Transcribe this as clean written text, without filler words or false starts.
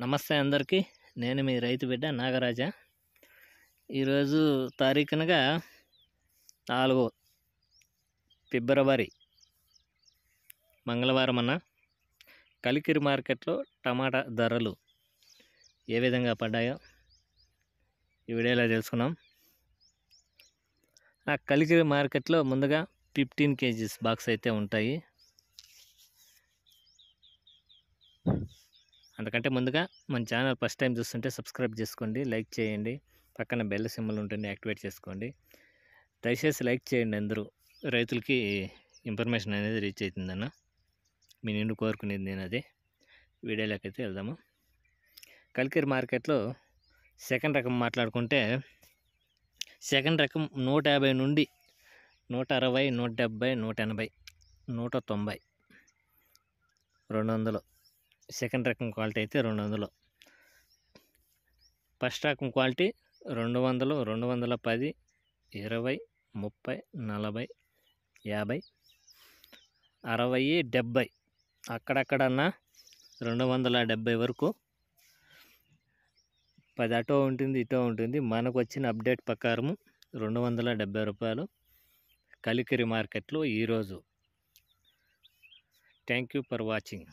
నమస్తే అందరికీ. నేను మీ రైతు బిడ్డ నాగరాజ. ఈరోజు తారీఖునగా 4 ఫిబ్రవరి మంగళవారం అన్న కలికిరి మార్కెట్లో టమాటా ధరలు ఏ విధంగా పడ్డాయో ఈ వీడియోలో తెలుసుకున్నాం. ఆ కలికిరి మార్కెట్లో ముందుగా 15 kgs బాక్స్ అయితే ఉంటాయి. అందుకంటే ముందుగా మన ఛానల్ ఫస్ట్ టైం చూస్తుంటే సబ్స్క్రైబ్ చేసుకోండి, లైక్ చేయండి, పక్కన బెల్ సింబల్ ఉంటుంది యాక్టివేట్ చేసుకోండి. దయచేసి లైక్ చేయండి, అందరూ రైతులకి ఇన్ఫర్మేషన్ అనేది రీచ్ అవుతుందన్న మీ నిండు కోరుకునేది నేను అదే. వీడియోలోకి అయితే వెళ్దాము. కలికిరి మార్కెట్లో సెకండ్ రకం మాట్లాడుకుంటే సెకండ్ రకం 150 నుండి 160, 170, 180, 190, 200. సెకండ్ రకం క్వాలిటీ అయితే 200. ఫస్ట్ రకం క్వాలిటీ 200, 210, 20, 30, 40, 50, 60, 70, అక్కడక్కడన్నా 270 వరకు 10 అటో ఉంటుంది ఇటో ఉంటుంది. మనకు వచ్చిన అప్డేట్ ప్రకారం 270 రూపాయలు కలికిరి మార్కెట్లో ఈరోజు. Thank you for watching.